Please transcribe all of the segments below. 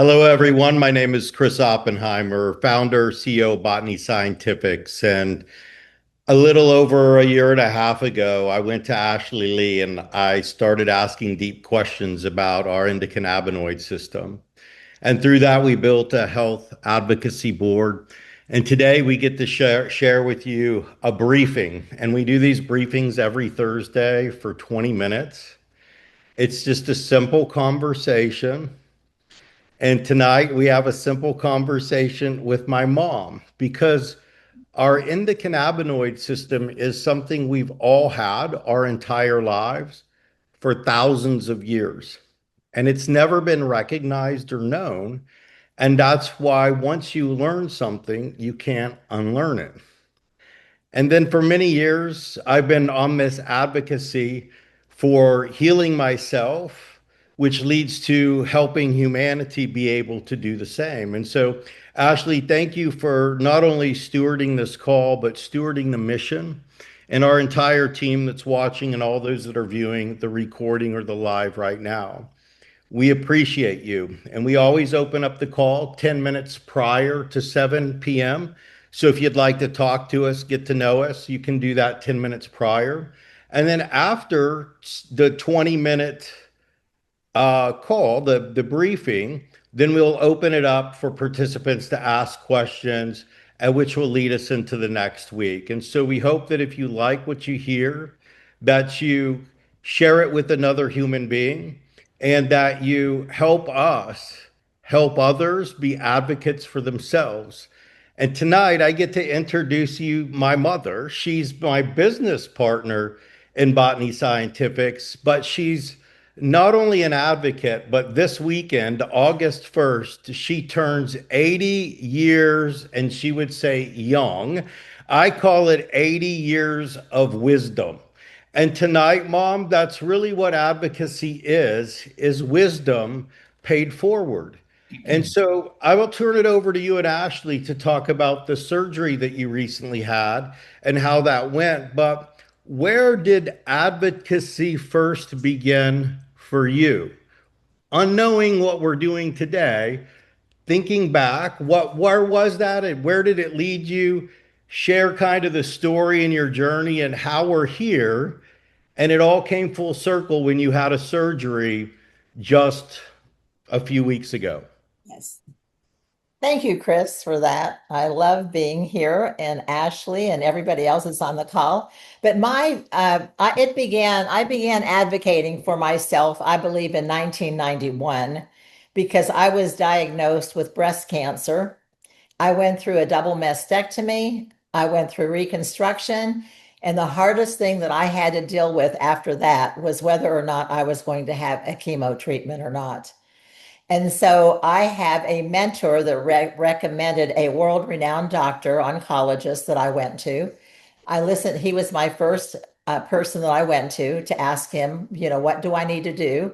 Hello, everyone. My name is Chris Oppenheimer, founder, CEO of Botany Scientifics. And a little over a year and a half ago, I went to Ashley Lee and I started asking deep questions about our endocannabinoid system. And through that, we built a health advocacy board. And today we get to share with you a briefing. And we do these briefings every Thursday for 20 minutes. It's just a simple conversation. And tonight we have a simple conversation with my mom because our endocannabinoid system is something we've all had our entire lives for thousands of years. And it's never been recognized or known. And that's why once you learn something, you can't unlearn it. And then for many years, I've been on this advocacy for healing myself, which leads to helping humanity be able to do the same. And so, Ashley, thank you for not only stewarding this call, but stewarding the mission and our entire team that's watching and all those that are viewing the recording or the live right now. We appreciate you. And we always open up the call 10 minutes prior to 7 p.m. So if you'd like to talk to us, get to know us, you can do that 10 minutes prior. And then after the 20-minute call, the briefing, then we'll open it up for participants to ask questions, which will lead us into the next week. And so we hope that if you like what you hear, that you share it with another human being and that you help us help others be advocates for themselves. And tonight I get to introduce you my mother. She's my business partner in Botany Scientifics, but she's not only an advocate, but this weekend, August 1st, she turns 80 years and she would say young. I call it 80 years of wisdom. And tonight, Mom, that's really what advocacy is wisdom paid forward. And so I will turn it over to you and Ashley to talk about the surgery that you recently had and how that went. But where did advocacy first begin for you? Unknowing what we're doing today, thinking back, where was that and where did it lead you? Share kind of the story in your journey and how we're here. And it all came full circle when you had a surgery just a few weeks ago. Yes. Thank you, Chris, for that. I love being here, and Ashley and everybody else that's on the call. But I began advocating for myself, I believe, in 1991 because I was diagnosed with breast cancer. I went through a double mastectomy. I went through reconstruction. And the hardest thing that I had to deal with after that was whether or not I was going to have a chemo treatment or not. And so I have a mentor that recommended a world-renowned doctor, oncologist that I went to. I listened, he was my first person that I went to ask him, what do I need to do?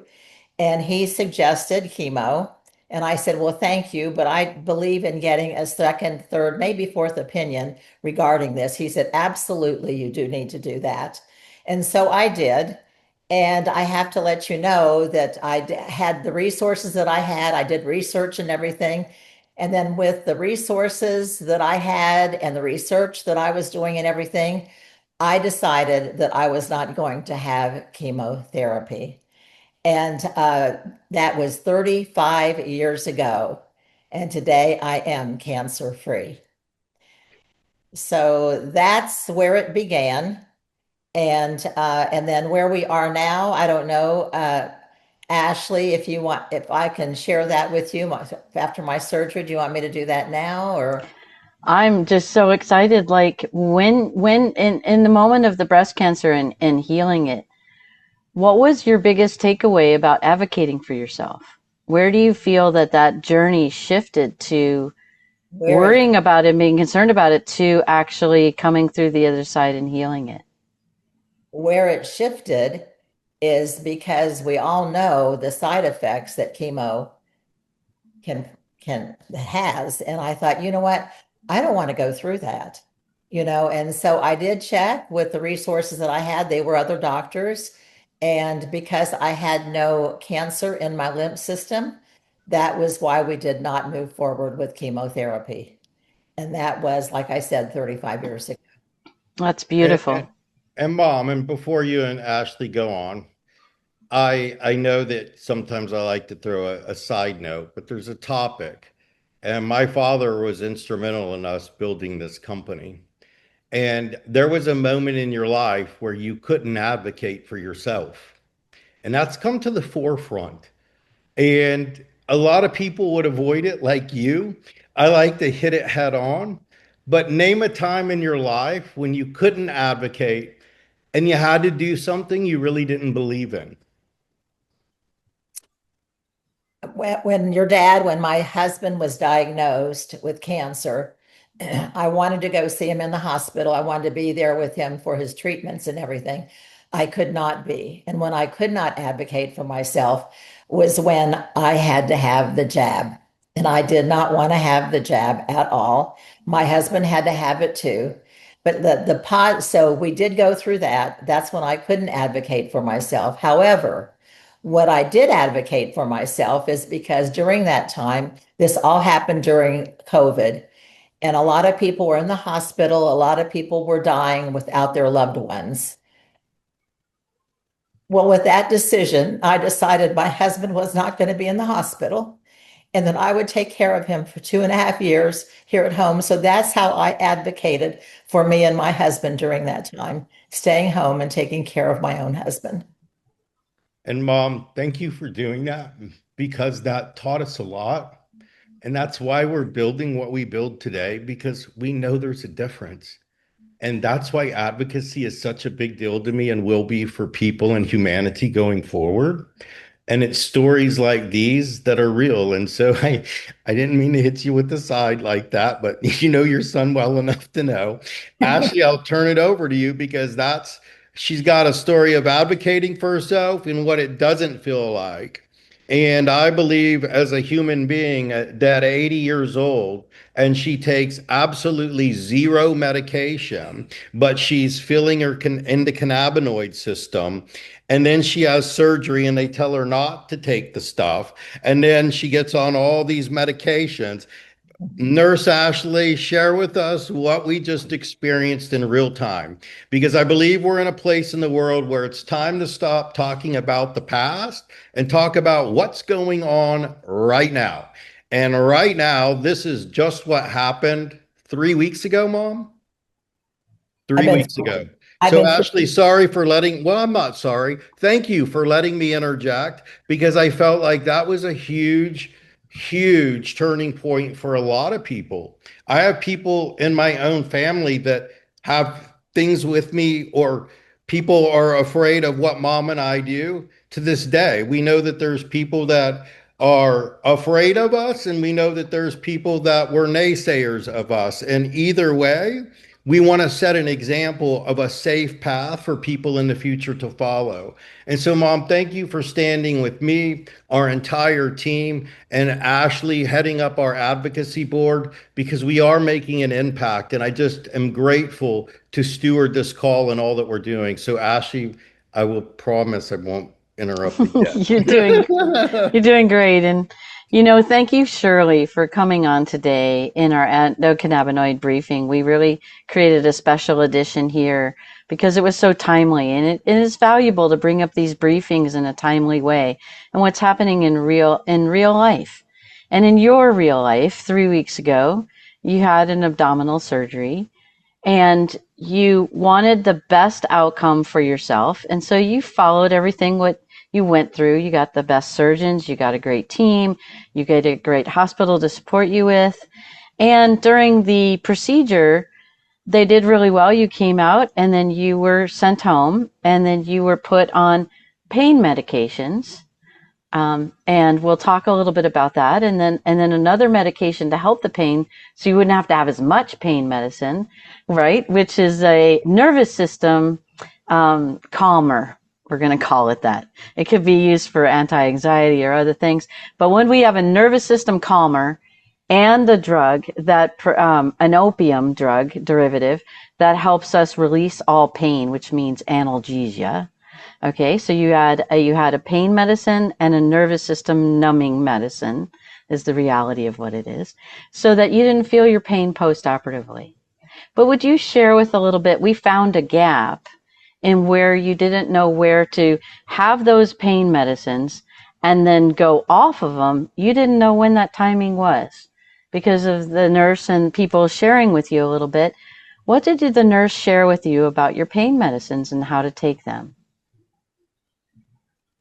And he suggested chemo. And I said, well, thank you, but I believe in getting a second, third, maybe fourth opinion regarding this. He said, absolutely, you do need to do that. And so I did. And I have to let you know that had the resources that I had, I did research and everything. And then with the resources that I had and the research that I was doing and everything, I decided that I was not going to have chemotherapy. And that was 35 years ago. And today I am cancer free. So that's where it began. And then where we are now, I don't know. Ashley, if I can share that with you after my surgery, do you want me to do that now or? I'm just so excited. Like when in the moment of the breast cancer and healing it, what was your biggest takeaway about advocating for yourself? Where do you feel that journey shifted to Where it worrying about it, being concerned about it, to actually coming through the other side and healing it? where it shifted is because we all know the side effects that chemo can has. And I thought, you know what? I don't want to go through that. And so I did check with the resources that I had. They were other doctors. And because I had no cancer in my lymph system, That was why we did not move forward with chemotherapy. And that was, like I said, 35 years ago. That's And, beautiful. and, and Mom, and before you and Ashley go on, I know that sometimes I like to throw a side note, but there's a topic. And my father was instrumental in us building this company. And there was a moment in your life where you couldn't advocate for yourself. And that's come to the forefront. And a lot of people would avoid it like you. I like to hit it head on. But name a time in your life when you couldn't advocate and you had to do something you really didn't believe in. When my husband was diagnosed with cancer, I wanted to go see him in the hospital. I wanted to be there with him for his treatments and everything. I could not be. And when I could not advocate for myself was when I had to have the jab. And I did not want to have the jab at all. My husband had to have it too. But so we did go through that. That's when I couldn't advocate for myself. However, what I did advocate for myself is because during that time, this all happened during COVID, and a lot of people were in the hospital. A lot of people were dying without their loved ones. Well, with that decision, I decided my husband was not going to be in the hospital and that I would take care of him for 2.5 years here at home. So that's how I advocated for me and my husband during that time, staying home and taking care of my own husband. And Mom, thank you for doing that because that taught us a lot. And that's why we're building what we build today because we know there's a difference. And that's why advocacy is such a big deal to me and will be for people and humanity going forward. And it's stories like these that are real. And so I didn't mean to hit you with the side like that, but you know your son well enough to know. Ashley, I'll turn it over to you because she's got a story of advocating for herself and what it doesn't feel like. And I believe as a human being that 80 years old, and she takes absolutely zero medication, but she's filling her endocannabinoid system. And then she has surgery and they tell her not to take the stuff. And then she gets on all these medications. Nurse Ashley, share with us what we just experienced in real time, because I believe we're in a place in the world where it's time to stop talking about the past and talk about what's going on right now. And right now, this is just what happened 3 weeks ago, Mom. I've Three been, weeks ago. I've So, been, Ashley, well, I'm not sorry. Thank you for letting me interject because I felt like that was a huge, huge turning point for a lot of people. I have people in my own family that have things with me, or people are afraid of what Mom and I do to this day. We know that there's people that are afraid of us, and we know that there's people that were naysayers of us. And either way, we want to set an example of a safe path for people in the future to follow. And so, Mom, thank you for standing with me, our entire team, and Ashley heading up our advocacy board because we are making an impact. And I just am grateful to steward this call and all that we're doing. So, Ashley, I will promise I won't interrupt You're doing again. You're doing great. And, thank you, Shirley, for coming on today in our endocannabinoid briefing. We really created a special edition here because it was so timely, and it is valuable to bring up these briefings in a timely way and what's happening in real life. And in your real life, 3 weeks ago, you had an abdominal surgery and you wanted the best outcome for yourself. And so you followed everything what you went through. You got the best surgeons, you got a great team, you get a great hospital to support you with. And during the procedure, they did really well. You came out and then you were sent home and then you were put on pain medications. And we'll talk a little bit about that. And then another medication to help the pain so you wouldn't have to have as much pain medicine, right? Which is a nervous system calmer. We're going to call it that. It could be used for anti-anxiety or other things. But when we have a nervous system calmer and the drug that an opium drug derivative that helps us release all pain, which means analgesia, Okay, so you had a pain medicine and a nervous system numbing medicine is the reality of what it is, so that you didn't feel your pain post-operatively. But would you share with a little bit, we found a gap in where you didn't know where to have those pain medicines and then go off of them. You didn't know when that timing was because of the nurse and people sharing with you a little bit. What did the nurse share with you about your pain medicines and how to take them?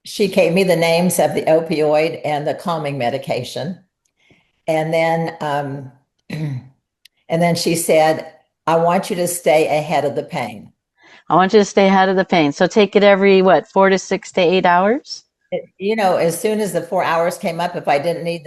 She gave me the names of the opioid and the calming medication. And then and then she said, I want you to stay ahead of the pain. I want you to stay ahead of the pain. So take it every, what, 4 to 6 to 8 hours? As soon as the 4 hours came up, if I didn't need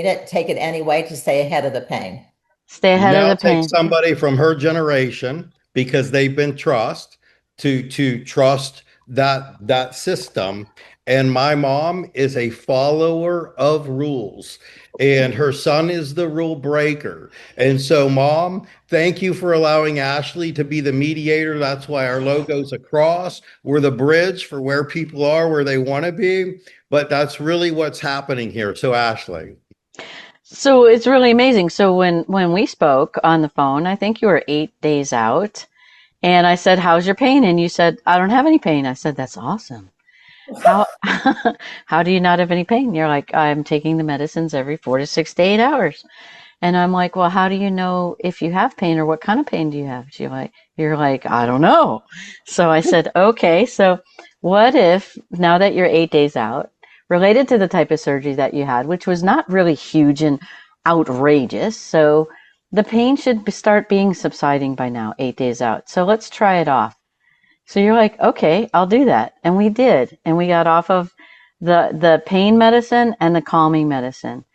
it, take it anyway to stay ahead of the pain. Stay ahead of Now the take pain. somebody from her generation because they've been to trust that system. And my mom is a follower of rules, and her son is the rule breaker. And so, Mom, thank you for allowing Ashley to be the mediator. That's why our logo's a cross. We're the bridge for where people are, where they want to be. But that's really what's happening here. So, Ashley. So it's really amazing. So when we spoke on the phone, I think you were 8 days out, and I said, "How's your pain?" And you said, "I don't have any pain." I said, "That's awesome. How how do you not have any pain?" You're like, "I'm taking the medicines every 4 to 6 to 8 hours." And I'm like, "Well, how do you know if you have pain or what kind of pain do you have?" You're like, "I don't know." So I said, "Okay, so what if now that you're 8 days out, related to the type of surgery that you had, which was not really huge and outrageous, so the pain should start being subsiding by now, 8 days out. So let's try it off." So you're like, "Okay, I'll do that." And we did. And we got off of the pain medicine and the calming medicine.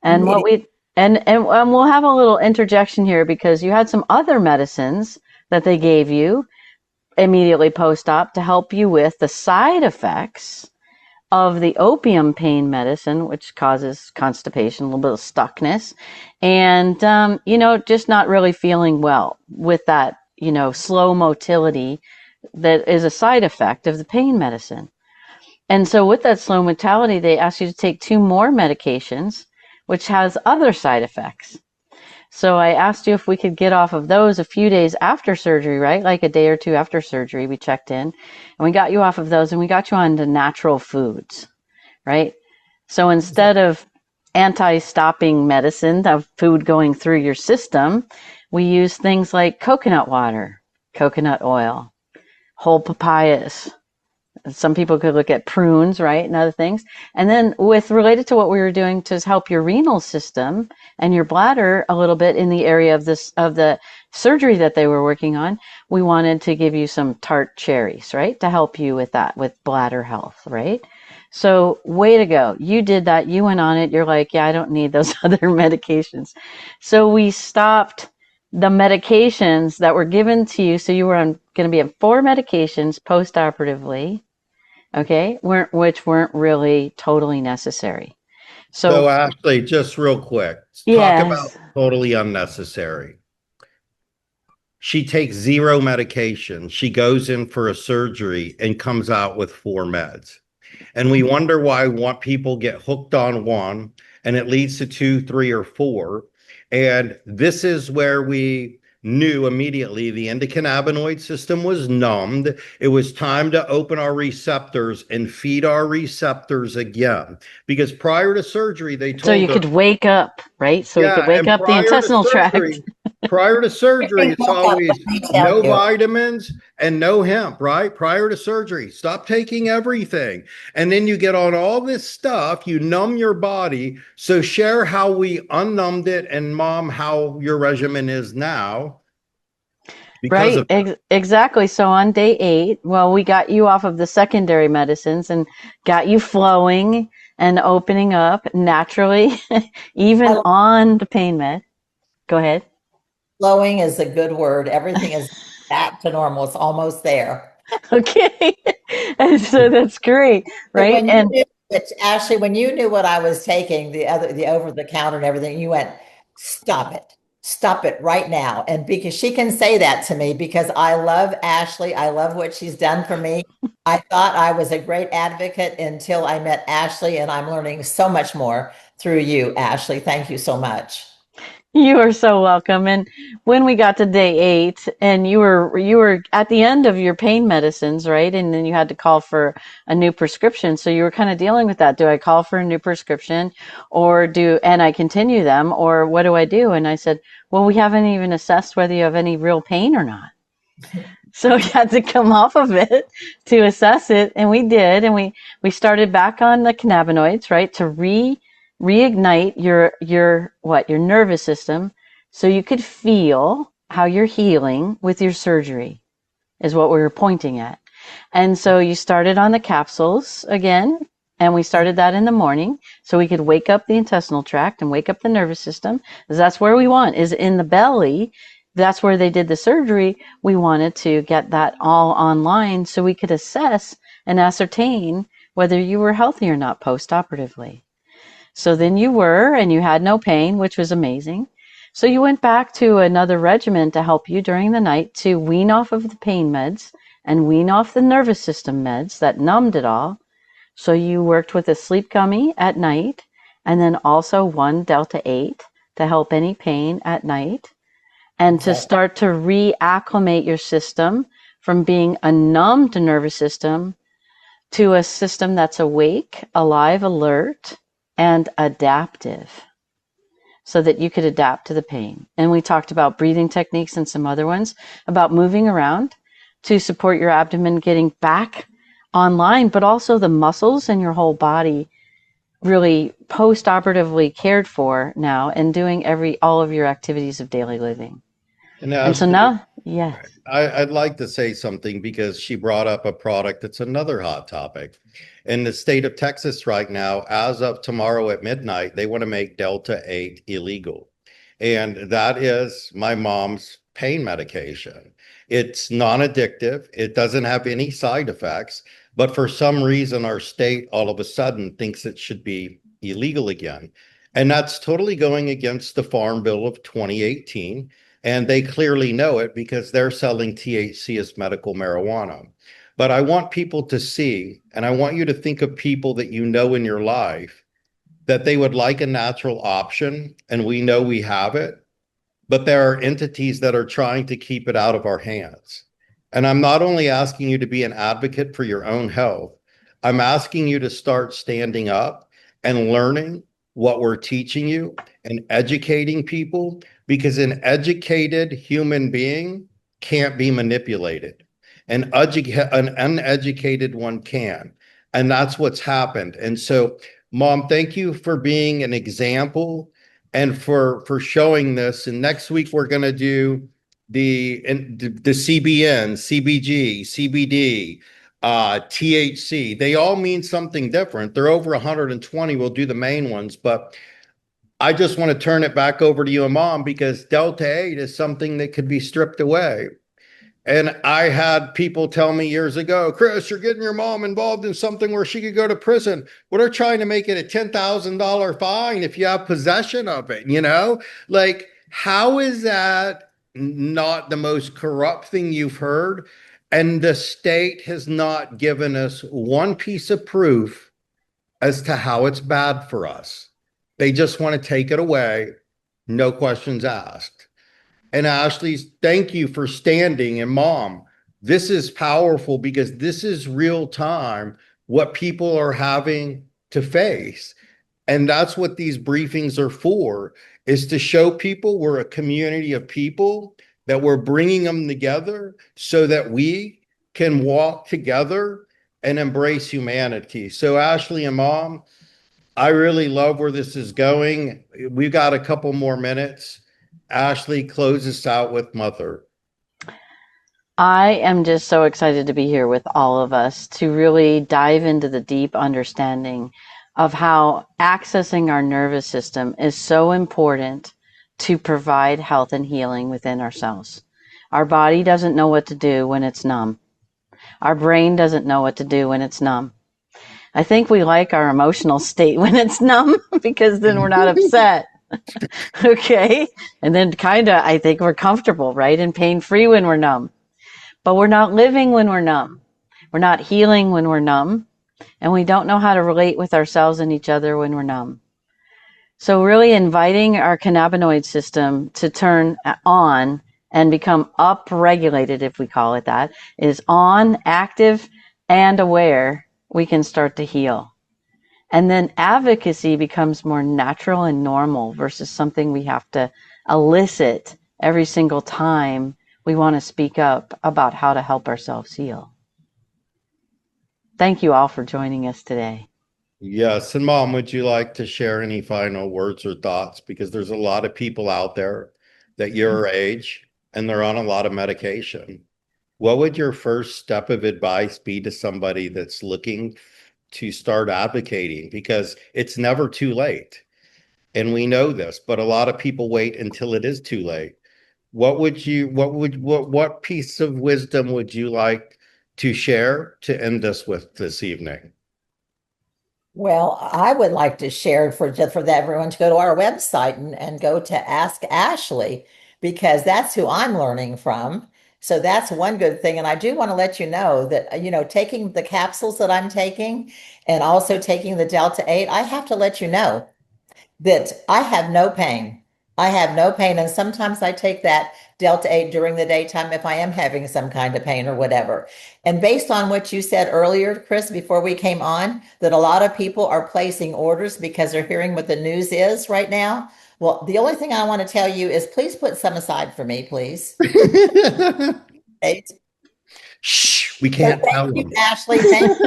And what Immediately. we and we'll have a little interjection here because you had some other medicines that they gave you immediately post-op to help you with the side effects of the opium pain medicine, which causes constipation, a little bit of stuckness, and just not really feeling well with that, slow motility that is a side effect of the pain medicine. And so with that slow motility, they ask you to take 2 more medications, which has other side effects. So I asked you if we could get off of those a few days after surgery, right? Like a day or two after surgery, we checked in and we got you off of those and we got you on to natural foods, right? So instead of anti-stopping medicine of food going through your system, we use things like coconut water, coconut oil, whole papayas. Some people could look at prunes, right, and other things. And then with related to what we were doing to help your renal system and your bladder a little bit in the area of the surgery that they were working on, we wanted to give you some tart cherries, right, to help you with that, with bladder health, right? So way to go. You did that. You went on it. You're like, yeah, I don't need those other medications. So we stopped the medications that were given to you. So you were going to be on 4 medications post-operatively, okay, which weren't really totally necessary. So So, Ashley, just real quick, talk about yes, totally unnecessary. She takes zero medication. She goes in for a surgery and comes out with 4 meds. And we wonder why people get hooked on one and it leads to 2, 3, or 4. And this is where we knew immediately the endocannabinoid system was numbed. It was time to open our receptors and feed our receptors again. Because prior to surgery, they so you told her, could wake up, right? So we could yeah, wake and up the intestinal tract. prior to surgery, Everything it's woke up, let always me tell no you. vitamins and no hemp, right? Prior to surgery, stop taking everything. And then you get on all this stuff, you numb your body. So share how we unnumbed it and mom, how your regimen is now because Right, of that. exactly. So on day 8, well, we got you off of the secondary medicines and got you flowing and opening up naturally, even I- on the pain med. Go ahead. Flowing is a good word. Everything is back to normal. It's almost there. Okay. And so that's great, So right? when you And knew, which Ashley, when you knew what I was taking, the over the counter and everything, you went, stop it. stop it right now. And because she can say that to me, because I love Ashley, I love what she's done for me. I thought I was a great advocate until I met Ashley, and I'm learning so much more through you, Ashley. Thank you so much. You are so welcome. And when we got to day 8 and you were at the end of your pain medicines, right? And then you had to call for a new prescription. So you were kind of dealing with that. Do I call for a new prescription and I continue them, or what do I do? And I said, well, we haven't even assessed whether you have any real pain or not. So we had to come off of it to assess it, and we did, and we started back on the cannabinoids, right, to reignite your nervous system, so you could feel how you're healing with your surgery, is what we were pointing at. And so you started on the capsules again, and we started that in the morning, so we could wake up the intestinal tract and wake up the nervous system, because that's where we want, is in the belly. That's where they did the surgery. We wanted to get that all online so we could assess and ascertain whether you were healthy or not post-operatively. So then you were, and you had no pain, which was amazing. So you went back to another regimen to help you during the night to wean off of the pain meds and wean off the nervous system meds that numbed it all. So you worked with a sleep gummy at night, and then also one Delta 8 to help any pain at night, and to start to reacclimate your system from being a numbed nervous system to a system that's awake, alive, alert, and adaptive, so that you could adapt to the pain. And we talked about breathing techniques and some other ones, about moving around to support your abdomen getting back online, but also the muscles in your whole body really post-operatively cared for now, and doing all of your activities of daily living. And And so Ashley, now, yes. I'd like to say something because she brought up a product that's another hot topic. In the state of Texas right now, as of tomorrow at midnight, they want to make Delta 8 illegal. And that is my mom's pain medication. It's non-addictive. It doesn't have any side effects. But for some reason, our state all of a sudden thinks it should be illegal again. And that's totally going against the Farm Bill of 2018. And they clearly know it because they're selling THC as medical marijuana. But I want people to see, and I want you to think of people that you know in your life, that they would like a natural option, and we know we have it, but there are entities that are trying to keep it out of our hands. And I'm not only asking you to be an advocate for your own health, I'm asking you to start standing up and learning what we're teaching you and educating people, because an educated human being can't be manipulated. An uneducated one can. And that's what's happened. And so, Mom, thank you for being an example and for showing this. And next week we're going to do the CBN, CBG, CBD, THC. They all mean something different. They're over 120. We'll do the main ones, but I just want to turn it back over to you and Mom, because Delta 8 is something that could be stripped away. And I had people tell me years ago, Chris, you're getting your mom involved in something where she could go to prison. Well, they're trying to make it a $10,000 fine if you have possession of it, you know? Like, how is that not the most corrupt thing you've heard? And the state has not given us one piece of proof as to how it's bad for us. They just want to take it away, no questions asked. And Ashley, thank you for standing. And Mom, this is powerful because this is real time what people are having to face. And that's what these briefings are for, is to show people we're a community of people, that we're bringing them together so that we can walk together and embrace humanity. So Ashley and Mom, I really love where this is going. We've got a couple more minutes. Ashley, close us out with Mother. I am just so excited to be here with all of us to really dive into the deep understanding of how accessing our nervous system is so important to provide health and healing within ourselves. Our body doesn't know what to do when it's numb. Our brain doesn't know what to do when it's numb. I think we like our emotional state when it's numb because then we're not upset. Okay. And then kind of, I think we're comfortable, right? And pain free when we're numb. But we're not living when we're numb. We're not healing when we're numb. And we don't know how to relate with ourselves and each other when we're numb. So really inviting our cannabinoid system to turn on and become upregulated, if we call it that, is on, active, and aware, we can start to heal. And then advocacy becomes more natural and normal versus something we have to elicit every single time we want to speak up about how to help ourselves heal. Thank you all for joining us today. Yes. And Mom, would you like to share any final words or thoughts? Because there's a lot of people out there that your age and they're on a lot of medication. What would your first step of advice be to somebody that's looking to start advocating? Because it's never too late. And we know this, but a lot of people wait until it is too late. What piece of wisdom would you like to share to end us with this evening? Well, I would like to share for everyone to go to our website and go to Ask Ashley because that's who I'm learning from. So that's one good thing. And I do want to let you know that, taking the capsules that I'm taking and also taking the Delta 8, I have to let you know that I have no pain. I have no pain. And sometimes I take that Delta 8 during the daytime if I am having some kind of pain or whatever. And based on what you said earlier, Chris, before we came on, that a lot of people are placing orders because they're hearing what the news is right now. Well, the only thing I want to tell you is please put some aside for me, please. Okay? Shh, we So can't thank tell you, them. Ashley. Thank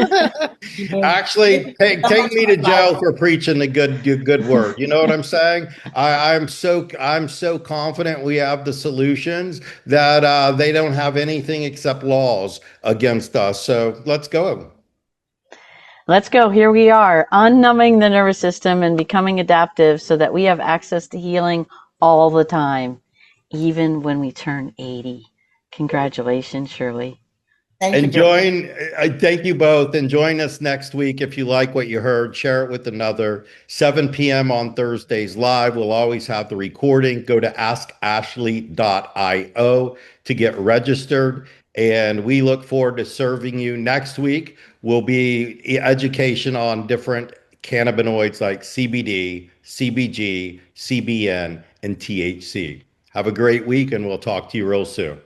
you. Actually, take me to jail for preaching the good word. You know what I'm saying? I'm so confident we have the solutions that they don't have anything except laws against us. So let's go. Let's go. Here we are, unnumbing the nervous system and becoming adaptive so that we have access to healing all the time, even when we turn 80. Congratulations, Shirley. Thank you And very much. thank you both. And join us next week if you like what you heard. Share it with another. 7 p.m. on Thursdays live. We'll always have the recording. Go to askashley.io to get registered. And we look forward to serving you next week. Will be education on different cannabinoids like CBD, CBG, CBN, and THC. Have a great week, and we'll talk to you real soon.